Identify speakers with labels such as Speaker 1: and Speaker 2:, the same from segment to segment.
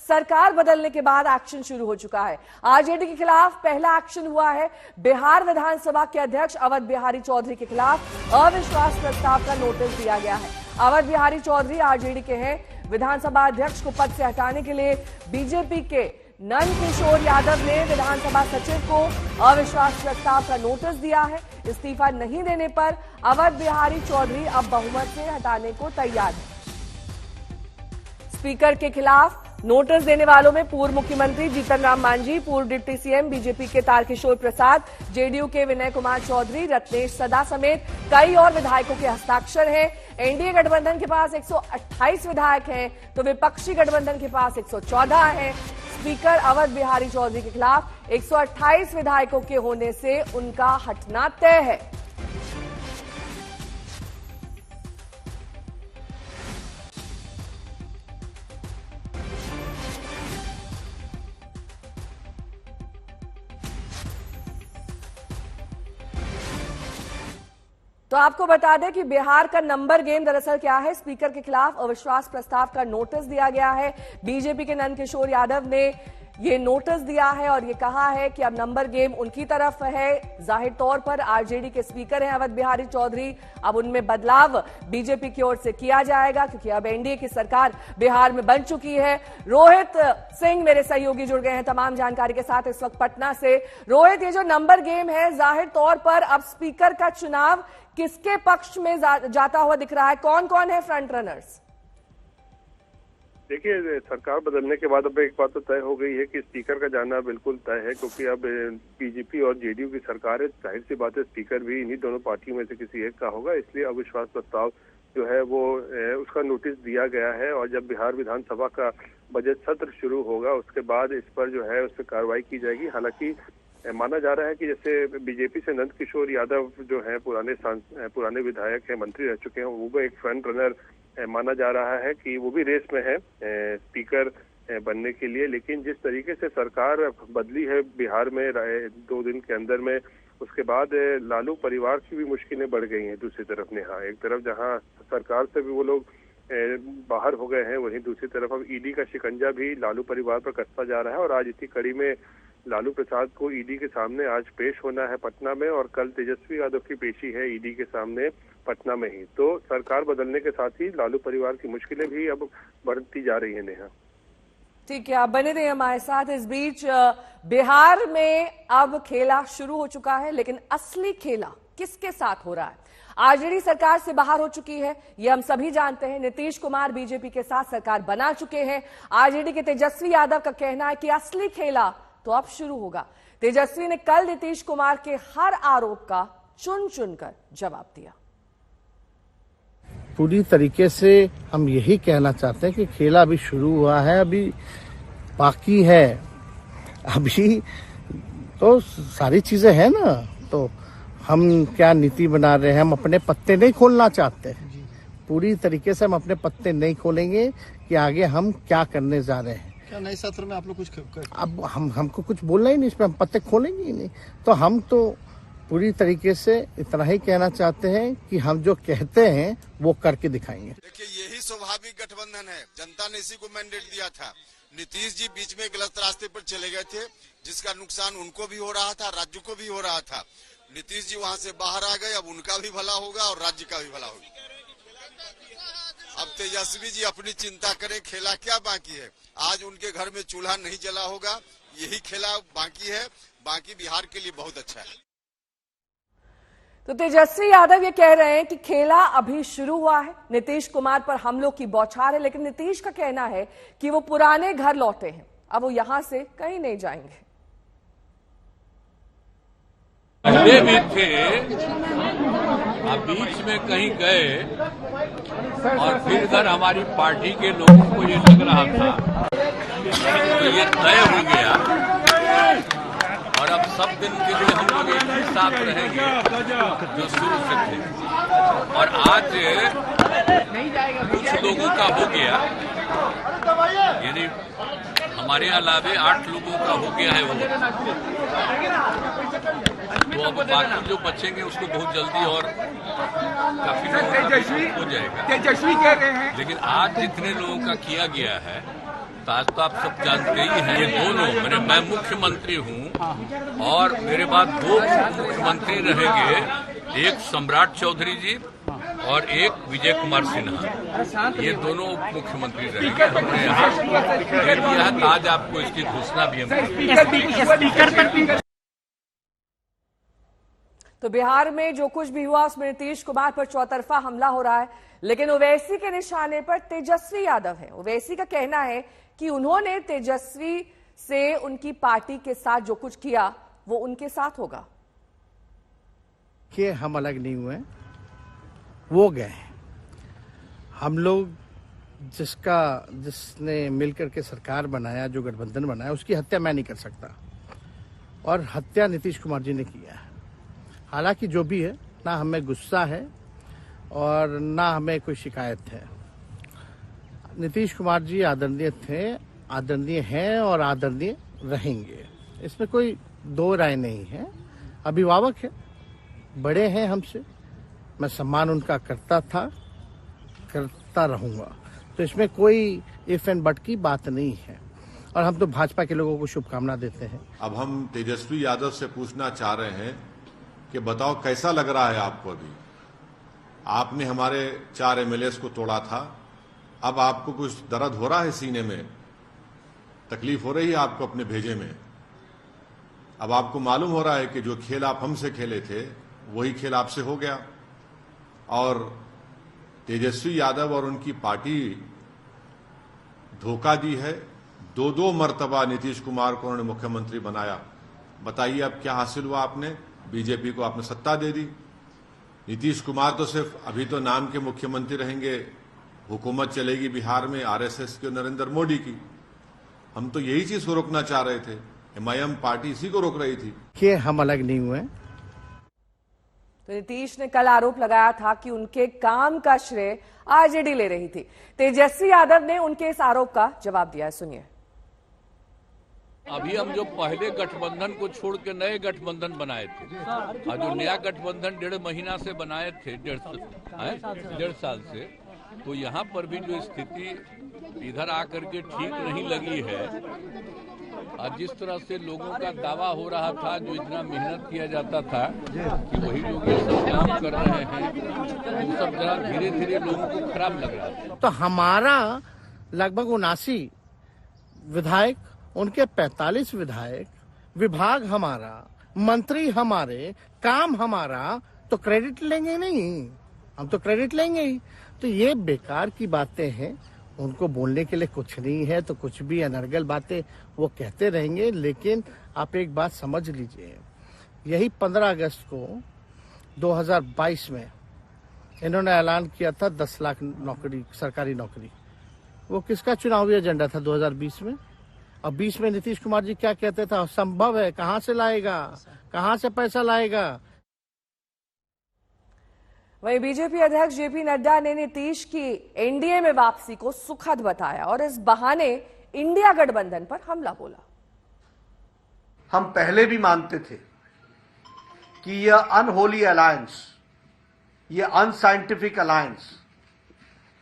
Speaker 1: सरकार बदलने के बाद एक्शन शुरू हो चुका है। आरजेडी के खिलाफ पहला एक्शन हुआ है। बिहार विधानसभा के अध्यक्ष अवध बिहारी चौधरी के खिलाफ अविश्वास प्रस्ताव का नोटिस दिया गया है। अवध बिहारी चौधरी आरजेडी के हैं। विधानसभा अध्यक्ष को पद से हटाने के लिए बीजेपी के नंद किशोर यादव ने विधानसभा सचिव को अविश्वास प्रस्ताव का नोटिस दिया है। इस्तीफा नहीं देने पर अवध बिहारी चौधरी अब बहुमत से हटाने को तैयार है। स्पीकर के खिलाफ नोटिस देने वालों में पूर्व मुख्यमंत्री जीतन राम मांझी, पूर्व डिप्टी सीएम बीजेपी के तारकिशोर प्रसाद, जेडीयू के विनय कुमार चौधरी, रत्नेश सदा समेत कई और विधायकों के हस्ताक्षर हैं। एनडीए गठबंधन के पास 128 विधायक हैं तो विपक्षी गठबंधन के पास 114 हैं। स्पीकर अवध बिहारी चौधरी के खिलाफ 128 विधायकों के होने से उनका हटना तय है। तो आपको बता दें कि बिहार का नंबर गेम दरअसल क्या है। स्पीकर के खिलाफ अविश्वास प्रस्ताव का नोटिस दिया गया है। बीजेपी के नंद किशोर यादव ने ये नोटिस दिया है और ये कहा है कि अब नंबर गेम उनकी तरफ है। जाहिर तौर पर आरजेडी के स्पीकर हैं अवध बिहारी चौधरी, अब उनमें बदलाव बीजेपी की ओर से किया जाएगा क्योंकि अब एनडीए की सरकार बिहार में बन चुकी है। रोहित सिंह मेरे सहयोगी जुड़ गए हैं तमाम जानकारी के साथ इस वक्त पटना से। रोहित, ये जो नंबर गेम है, जाहिर तौर पर अब स्पीकर का चुनाव किसके पक्ष में जाता हुआ दिख रहा है? कौन कौन है फ्रंट रनर्स?
Speaker 2: देखिए, सरकार बदलने के बाद अब एक बात तो तय हो गई है कि स्पीकर का जाना बिल्कुल तय है क्योंकि अब बीजेपी और जेडीयू की सरकार है। जाहिर सी बात है स्पीकर भी इन्हीं दोनों पार्टियों में से किसी एक का होगा, इसलिए अविश्वास प्रस्ताव जो है वो उसका नोटिस दिया गया है। और जब बिहार विधानसभा का बजट सत्र शुरू होगा उसके बाद इस पर जो है उस पर कार्रवाई की जाएगी। हालांकि माना जा रहा है कि जैसे बीजेपी से नंद किशोर यादव जो है पुराने विधायक है, मंत्री रह चुके हैं, वो भी एक फ्रंट रनर माना जा रहा है कि वो भी रेस में है स्पीकर बनने के लिए। लेकिन जिस तरीके से सरकार बदली है बिहार में 2 दिन के अंदर में, उसके बाद लालू परिवार की भी मुश्किलें बढ़ गई हैं। दूसरी तरफ नेहा, एक तरफ जहां सरकार से भी वो लोग बाहर हो गए हैं, वहीं दूसरी तरफ अब ईडी का शिकंजा भी लालू परिवार पर कसता जा रहा है। और आज इसी कड़ी में लालू प्रसाद को ईडी के सामने आज पेश होना है पटना में, और कल तेजस्वी यादव की पेशी है ईडी के सामने पटना में ही। तो सरकार बदलने के साथ ही लालू परिवार की मुश्किलें भी अब बढ़ती जा रही है नेहा।
Speaker 1: ठीक है, आप बने रहिए हमारे साथ। इस बीच बिहार में अब खेला शुरू हो चुका है, लेकिन असली खेला किसके साथ हो रहा है? आरजेडी सरकार से बाहर हो चुकी है, ये हम सभी जानते हैं। नीतीश कुमार बीजेपी के साथ सरकार बना चुके हैं। आरजेडी के तेजस्वी यादव का कहना है कि असली खेला तो अब शुरू होगा। तेजस्वी ने कल नीतीश कुमार के हर आरोप का चुन चुनकर जवाब दिया।
Speaker 3: पूरी तरीके से हम यही कहना चाहते हैं कि खेला अभी शुरू हुआ है, अभी बाकी है। अभी तो सारी चीजें हैं ना, तो हम क्या नीति बना रहे हैं, हम अपने पत्ते नहीं खोलना चाहते। पूरी तरीके से हम अपने पत्ते नहीं खोलेंगे कि आगे हम क्या करने जा रहे हैं।
Speaker 4: क्या नए सत्र में आप लोग कुछ
Speaker 3: अब हमको कुछ बोलना ही नहीं, इसमें हम पत्ते खोलेंगे ही नहीं। तो हम तो पूरी तरीके से इतना ही कहना चाहते हैं कि हम जो कहते हैं वो करके दिखाएंगे।
Speaker 5: देखिए, यही स्वाभाविक गठबंधन है, जनता ने इसी को मैंडेट दिया था। नीतीश जी बीच में गलत रास्ते पर चले गए थे, जिसका नुकसान उनको भी हो रहा था, राज्य को भी हो रहा था। नीतीश जी वहां से बाहर आ गए, अब उनका भी भला होगा और राज्य का भी भला होगा। अब तेजस्वी जी अपनी चिंता करें, खेला क्या बाकी है। आज उनके घर में चूल्हा नहीं जला होगा, यही खेला बाकी है। बाकी बिहार के लिए बहुत अच्छा है।
Speaker 1: तो तेजस्वी यादव ये कह रहे हैं कि खेला अभी शुरू हुआ है। नीतीश कुमार पर हमलों की बौछार है, लेकिन नीतीश का कहना है कि वो पुराने घर लौटे हैं, अब वो यहां से कहीं नहीं जाएंगे।
Speaker 6: पहले भी थे, अब बीच में कहीं गए और फिर इधर हमारी पार्टी के लोगों को ये लग रहा था तो ये तय हो गया और अब सब दिन के लिए हम लोग एक ही साथ रहेंगे जो शुरू से थे। और आज कुछ लोगों का हो गया, यानी हमारे अलावे 8 लोगों का हो गया है वो, तो अब बाकी जो बचेंगे उसको बहुत जल्दी और काफी हो जाएगा।
Speaker 7: तेजस्वी कह रहे हैं,
Speaker 6: लेकिन आज जितने लोगों का किया गया है बात, आज तो आप सब जानते ही हैं, ये दोनों मैं मुख्यमंत्री हूं और मेरे बाद दो मुख्यमंत्री रहेंगे, एक सम्राट चौधरी जी और एक विजय कुमार सिन्हा, ये दोनों उप मुख्यमंत्री रहेंगे। हमने यहाँ दे दिया है, आज आपको इसकी घोषणा भी हम।
Speaker 1: तो बिहार में जो कुछ भी हुआ उसमें नीतीश कुमार पर चौतरफा हमला हो रहा है, लेकिन ओवैसी के निशाने पर तेजस्वी यादव है। ओवैसी का कहना है कि उन्होंने तेजस्वी से उनकी पार्टी के साथ जो कुछ किया वो उनके साथ होगा।
Speaker 3: कि हम अलग नहीं हुए, वो गए हैं। हम लोग जिसने मिलकर के सरकार बनाया, जो गठबंधन बनाया, उसकी हत्या मैं नहीं कर सकता और हत्या नीतीश कुमार जी ने किया है। हालांकि जो भी है, ना हमें गुस्सा है और ना हमें कोई शिकायत है। नीतीश कुमार जी आदरणीय थे, आदरणीय हैं और आदरणीय रहेंगे, इसमें कोई दो राय नहीं है। अभिभावक है, बड़े हैं हमसे, मैं सम्मान उनका करता था, करता रहूंगा, तो इसमें कोई इफ एंड बट की बात नहीं है और हम तो भाजपा के लोगों को शुभकामना देते हैं।
Speaker 7: अब हम तेजस्वी यादव से पूछना चाह रहे हैं कि बताओ कैसा लग रहा है आपको? अभी आपने हमारे 4 एमएलएस को तोड़ा था, अब आपको कुछ दर्द हो रहा है सीने में? तकलीफ हो रही है आपको अपने भेजे में? अब आपको मालूम हो रहा है कि जो खेल आप हमसे खेले थे वही खेल आपसे हो गया और तेजस्वी यादव और उनकी पार्टी धोखा दी है। 2 मर्तबा नीतीश कुमार को उन्होंने मुख्यमंत्री बनाया। बताइए अब क्या हासिल हुआ आपने? बीजेपी को आपने सत्ता दे दी। नीतीश कुमार तो सिर्फ अभी तो नाम के मुख्यमंत्री रहेंगे, हुकूमत चलेगी बिहार में आरएसएस के नरेंद्र मोदी की। हम तो यही चीज को रोकना चाह रहे थे, एमआईएम पार्टी इसी को रोक रही थी
Speaker 3: कि हम अलग नहीं हुए।
Speaker 1: तो नीतीश ने कल आरोप लगाया था कि उनके काम का श्रेय आरजेडी ले रही थी। तेजस्वी यादव ने उनके इस आरोप का जवाब दिया है, सुनिए।
Speaker 6: अभी हम जो पहले गठबंधन को छोड़ के नए गठबंधन बनाए थे और जो नया गठबंधन 1.5 महीना से बनाए थे, 1.5 साल से, तो यहाँ पर भी जो स्थिति इधर आकर के ठीक नहीं लगी है और जिस तरह से लोगों का दावा हो रहा था, जो इतना मेहनत किया जाता था कि वही लोग ये सब काम कर रहे हैं, वो सब जरा धीरे धीरे लोगों को खराब लग रहा था।
Speaker 3: तो हमारा लगभग 79 विधायक, उनके 45 विधायक, विभाग हमारा, मंत्री हमारे, काम हमारा, तो क्रेडिट लेंगे नहीं, हम तो क्रेडिट लेंगे ही। तो ये बेकार की बातें हैं, उनको बोलने के लिए कुछ नहीं है, तो कुछ भी अनर्गल बातें वो कहते रहेंगे। लेकिन आप एक बात समझ लीजिए, यही 15 अगस्त को 2022 में इन्होंने ऐलान किया था 10 लाख नौकरी, सरकारी नौकरी। वो किसका चुनावी एजेंडा था 2020 में? और 20 में नीतीश कुमार जी क्या कहते थे? संभव है, कहां से लाएगा, कहां से पैसा लाएगा?
Speaker 1: वहीं बीजेपी अध्यक्ष जेपी नड्डा ने नीतीश की एनडीए में वापसी को सुखद बताया और इस बहाने इंडिया गठबंधन पर हमला बोला।
Speaker 8: हम पहले भी मानते थे कि यह अनहोली अलायंस, ये अनसाइंटिफिक अलायंस,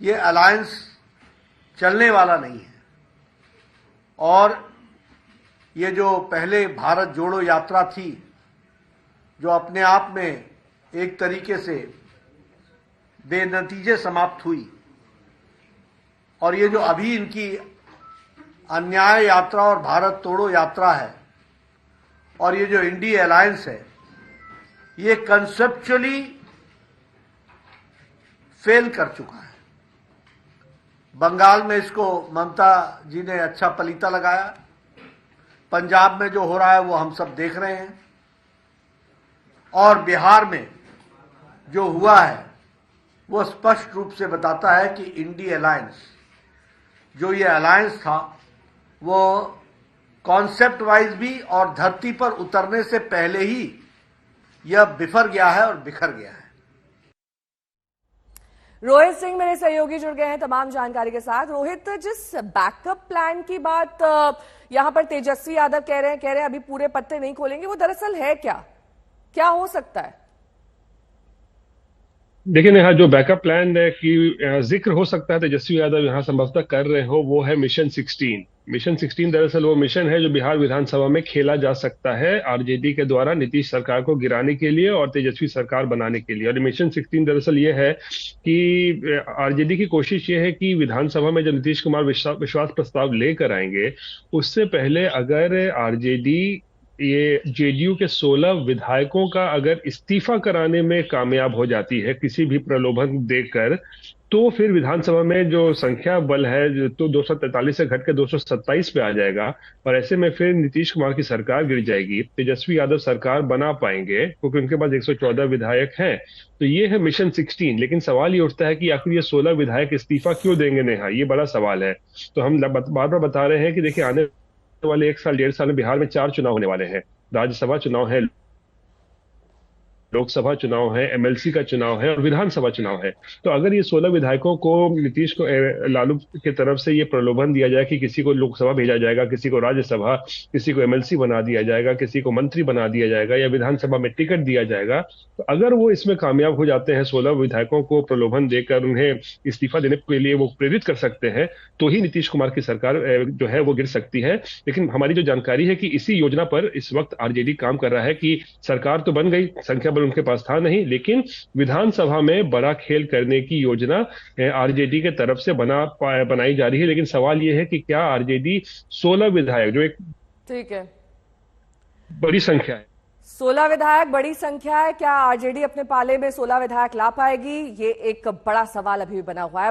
Speaker 8: ये अलायंस चलने वाला नहीं है और ये जो पहले भारत जोड़ो यात्रा थी, जो अपने आप में एक तरीके से बेनतीजे समाप्त हुई, और ये जो अभी इनकी अन्याय यात्रा और भारत तोड़ो यात्रा है और ये जो इंडिया अलायंस है, ये कंसेप्चुअली फेल कर चुका है। बंगाल में इसको ममता जी ने अच्छा पलीता लगाया, पंजाब में जो हो रहा है वो हम सब देख रहे हैं, और बिहार में जो हुआ है वो स्पष्ट रूप से बताता है कि इंडिया अलायंस, जो ये अलायंस था, वो कॉन्सेप्ट वाइज भी और धरती पर उतरने से पहले ही यह बिफर गया है और बिखर गया है।
Speaker 1: रोहित सिंह मेरे सहयोगी जुड़ गए हैं तमाम जानकारी के साथ। रोहित, जिस बैकअप प्लान की बात यहां पर तेजस्वी यादव कह रहे हैं अभी पूरे पत्ते नहीं खोलेंगे, वो दरअसल है क्या हो सकता है?
Speaker 9: देखिए नेहा, जो बैकअप प्लान की जिक्र हो सकता है तेजस्वी यादव यहाँ संभवतः कर रहे हो, वो है मिशन 16। मिशन 16 दरअसल वो मिशन है जो बिहार विधानसभा में खेला जा सकता है आरजेडी के द्वारा नीतीश सरकार को गिराने के लिए और तेजस्वी सरकार बनाने के लिए। और मिशन 16 दरअसल ये है कि आरजेडी की कोशिश ये है कि विधानसभा में जब नीतीश कुमार विश्वास प्रस्ताव लेकर आएंगे उससे पहले अगर आरजेडी ये जेडीयू के 16 विधायकों का अगर इस्तीफा कराने में कामयाब हो जाती है किसी भी प्रलोभन देकर, तो फिर विधानसभा में जो संख्या बल है तो 243 से घट के 227 पे आ जाएगा और ऐसे में फिर नीतीश कुमार की सरकार गिर जाएगी। तेजस्वी यादव सरकार बना पाएंगे क्योंकि उनके पास 114 विधायक हैं। तो ये है मिशन 16। लेकिन सवाल ये उठता है कि आखिर ये 16 विधायक इस्तीफा क्यों देंगे नेहा, ये बड़ा सवाल है। तो हम बार बार बता रहे हैं कि देखिए आने वाले 1 साल 1.5 साल में बिहार में 4 चुनाव होने वाले हैं। राज्यसभा चुनाव है, लोकसभा चुनाव है, एमएलसी का चुनाव है और विधानसभा चुनाव है। तो अगर ये 16 विधायकों को नीतीश को लालू की तरफ से ये प्रलोभन दिया जाए कि किसी को लोकसभा भेजा जाएगा, किसी को राज्यसभा, किसी को एमएलसी बना दिया जाएगा, किसी को मंत्री बना दिया जाएगा या विधानसभा में टिकट दिया जाएगा, तो अगर वो इसमें कामयाब हो जाते हैं, 16 विधायकों को प्रलोभन देकर उन्हें इस्तीफा देने के लिए वो प्रेरित कर सकते हैं, तो ही नीतीश कुमार की सरकार जो है वो गिर सकती है। लेकिन हमारी जो जानकारी है कि इसी योजना पर इस वक्त आरजेडी काम कर रहा है कि सरकार तो बन गई, संख्या उनके पास था नहीं, लेकिन विधानसभा में बड़ा खेल करने की योजना आरजेडी के तरफ से बनाई जा रही है। लेकिन सवाल यह है कि क्या आरजेडी 16 विधायक, जो एक
Speaker 1: ठीक है
Speaker 9: बड़ी संख्या है,
Speaker 1: 16 विधायक बड़ी संख्या है, क्या आरजेडी अपने पाले में 16 विधायक ला पाएगी? ये एक बड़ा सवाल अभी भी बना हुआ है।